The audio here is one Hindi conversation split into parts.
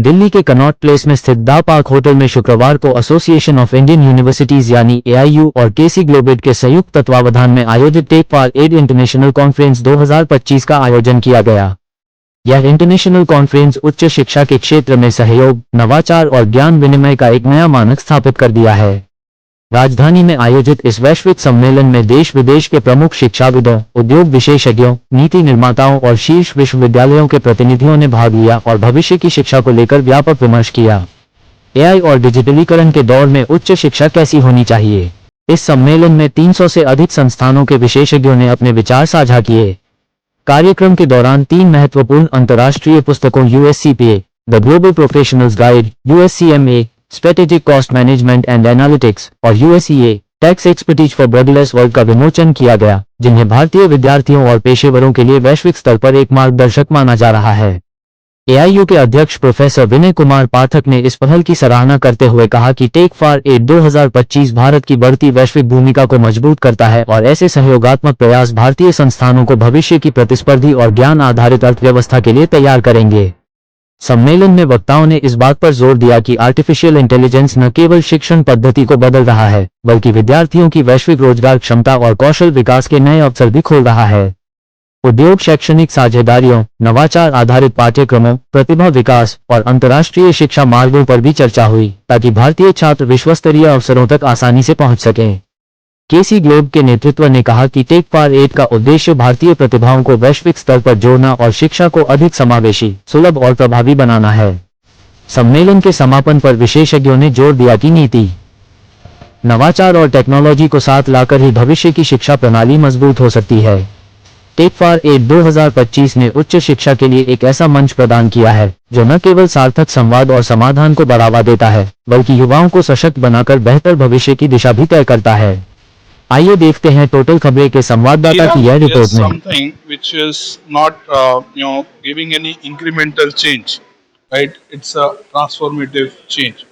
दिल्ली के कनॉट प्लेस में स्थित द पार्क होटल में शुक्रवार को एसोसिएशन ऑफ इंडियन यूनिवर्सिटीज यानी एआईयू और केसी ग्लोबेट के संयुक्त तत्वावधान में आयोजित tech for ed international conference 2025 का आयोजन किया गया। यह इंटरनेशनल कॉन्फ्रेंस उच्च शिक्षा के क्षेत्र में सहयोग, नवाचार और ज्ञान विनिमय का एक नया मानक स्थापित कर दिया है। राजधानी में आयोजित इस वैश्विक सम्मेलन में देश विदेश के प्रमुख शिक्षाविदों, उद्योग विशेषज्ञों, नीति निर्माताओं और शीर्ष विश्वविद्यालयों के प्रतिनिधियों ने भाग लिया और भविष्य की शिक्षा को लेकर व्यापक विमर्श किया। एआई और डिजिटलीकरण के दौर में उच्च शिक्षा कैसी होनी चाहिए? इस सम्मेलन में 300 से अधिक संस्थानों के विशेषज्ञों ने अपने विचार साझा किए। कार्यक्रम के दौरान 3 महत्वपूर्ण अंतर्राष्ट्रीय पुस्तकों USCPA, the global professionals guide, USCMA, strategic cost management and analytics और USEA, tax expertise for borderless world का विमोचन किया गया, जिन्हें भारतीय विद्यार्थियों और पेशेवरों के लिए वैश्विक स्तर पर एक मार्गदर्शक माना जा रहा है। एआईयू के अध्यक्ष प्रोफेसर विनय कुमार पाठक ने इस पहल की सराहना करते हुए कहा कि टेक फॉर एड 2025 भारत की बढ़ती वैश्विक भूमिका को मजबूत करता है और ऐसे सहयोगात्मक प्रयास भारतीय संस्थानों को भविष्य की प्रतिस्पर्धी और ज्ञान आधारित अर्थव्यवस्था के लिए तैयार करेंगे। सम्मेलन में वक्ताओं ने इस बात पर जोर दिया कि आर्टिफिशियल इंटेलिजेंस न केवल शिक्षण पद्धति को बदल रहा है, बल्कि विद्यार्थियों की वैश्विक रोजगार क्षमता और कौशल विकास के नए अवसर भी खोल रहा है। उद्योग, शैक्षणिक साझेदारियों, नवाचार आधारित पाठ्यक्रमों, प्रतिभा विकास और अंतर्राष्ट्रीय शिक्षा मार्गों पर भी चर्चा हुई, ताकि भारतीय छात्र विश्वस्तरीय अवसरों तक आसानी से पहुंच सकें। केसी ग्लोब के नेतृत्व ने कहा कि टेक फॉर एड का उद्देश्य भारतीय प्रतिभाओं को वैश्विक स्तर पर जोड़ना और शिक्षा को अधिक समावेशी, सुलभ और प्रभावी बनाना है। सम्मेलन के समापन पर विशेषज्ञों ने जोर दिया कि नीति, नवाचार और टेक्नोलॉजी को साथ लाकर ही भविष्य की शिक्षा प्रणाली मजबूत हो सकती है। टेक फॉर एड 2025 ने उच्च शिक्षा के लिए एक ऐसा मंच प्रदान किया है जो न केवल सार्थक संवाद और समाधान को बढ़ावा देता है, बल्कि युवाओं को सशक्त बनाकर बेहतर भविष्य की दिशा भी तय करता है। आइए देखते हैं टोटल खबरें के संवाददाता की यह रिपोर्ट में। Something which is not giving any incremental change, right? It's a transformative change,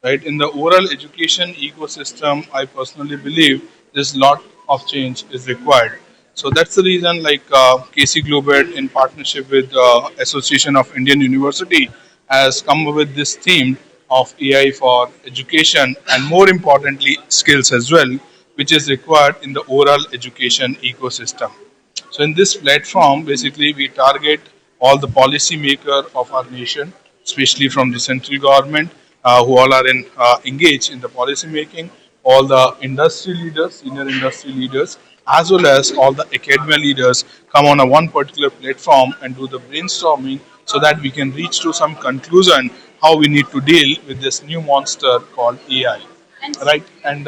right? In the oral education ecosystem, I personally believe this lot of change is required. So that's the reason, like KC Globet in partnership with Association of Indian University has come up with this theme of AI for education and more importantly skills as well, which is required in the oral education ecosystem. So in this platform, basically we target all the policy maker of our nation, especially from the central government, who all are engaged in the policy making, all the industry leaders, senior industry leaders, as well as all the academia leaders come on a one particular platform and do the brainstorming so that we can reach to some conclusion how we need to deal with this new monster called AI. Right, and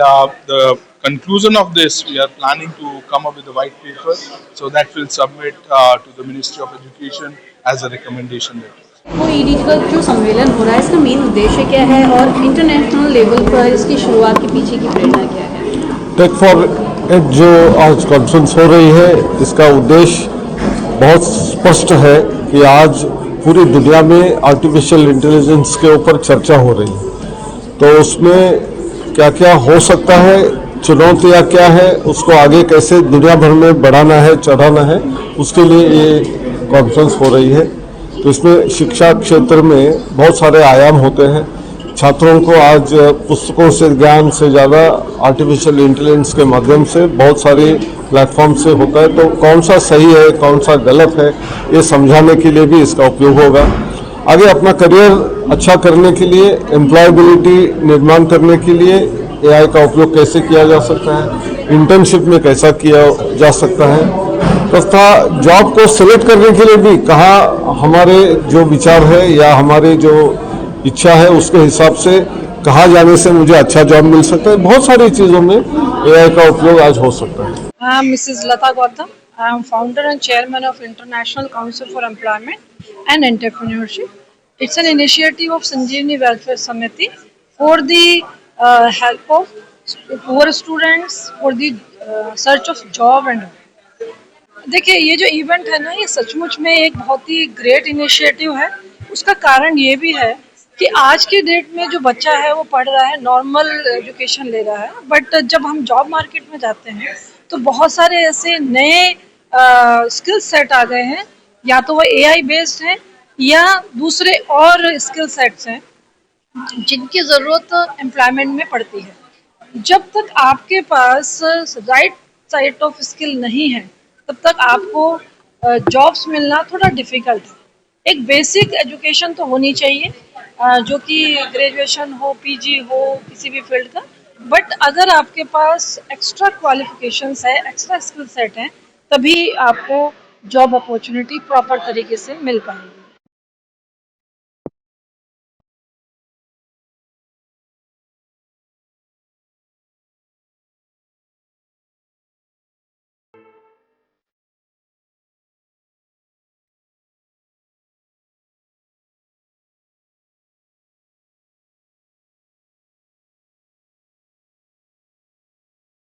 the conclusion of this, we are planning to come up with a white paper, so that will submit to the Ministry of Education as a recommendation letter. वो ईडी का जो सम्मेलन हो रहा है, इसका मेन उद्देश्य क्या है और इंटरनेशनल लेवल पर इसकी शुरुआत के पीछे की प्रेरणा क्या है? टेक फॉर एड जो आज कॉन्फ्रेंस हो रही है, इसका उद्देश्य बहुत स्पष्ट है कि आज पूरी दुनिया में आर्टिफिशियल इंटेलिजेंस के ऊपर चर्चा हो रही है, तो उसमें क्या क्या हो सकता है, चुनौतियाँ क्या है, उसको आगे कैसे दुनिया भर में बढ़ाना है, चढ़ाना है, उसके लिए ये कॉन्फ्रेंस हो रही है। तो इसमें शिक्षा क्षेत्र में बहुत सारे आयाम होते हैं। छात्रों को आज पुस्तकों से ज्ञान से ज़्यादा आर्टिफिशियल इंटेलिजेंस के माध्यम से बहुत सारी प्लेटफॉर्म से होता है, तो कौन सा सही है, कौन सा गलत है, ये समझाने के लिए भी इसका उपयोग होगा। आगे अपना करियर अच्छा करने के लिए, एम्प्लॉयबिलिटी निर्माण करने के लिए एआई का उपयोग कैसे किया जा सकता है, इंटर्नशिप में कैसा किया जा सकता है, तथा जॉब को सिलेक्ट करने के लिए भी कहाँ हमारे जो विचार है या हमारे जो इच्छा है उसके हिसाब से कहाँ जाने से मुझे अच्छा जॉब मिल सकता है। बहुत सारी चीज़ों में एआई का उपयोग आज हो सकता है। I am Mrs. Lata Gautam. I am founder and chairman of International Council for Employment and Entrepreneurship. It's an initiative of Sanjeevani Welfare Samiti for the help of poor students for the search of job and देखिए ये जो इवेंट है ना, ये सचमुच में एक बहुत ही ग्रेट इनिशिएटिव है। उसका कारण ये भी है कि आज के डेट में जो बच्चा है वो पढ़ रहा है, नॉर्मल एजुकेशन ले रहा है, बट जब हम जॉब मार्केट में जाते हैं तो बहुत सारे ऐसे नए स्किल सेट आ गए हैं, या तो वो एआई बेस्ड हैं या दूसरे और स्किल सेट्स हैं जिनकी ज़रूरत एम्प्लॉयमेंट में पड़ती है। जब तक आपके पास राइट साइट ऑफ स्किल नहीं है तब तक आपको जॉब्स मिलना थोड़ा डिफ़िकल्ट है। एक बेसिक एजुकेशन तो होनी चाहिए जो कि ग्रेजुएशन हो, पीजी हो, किसी भी फील्ड का। बट अगर आपके पास एक्स्ट्रा क्वालिफिकेशंस है, एक्स्ट्रा स्किल सेट हैं, तभी आपको जॉब अपॉर्चुनिटी प्रॉपर तरीके से मिल पाएगी।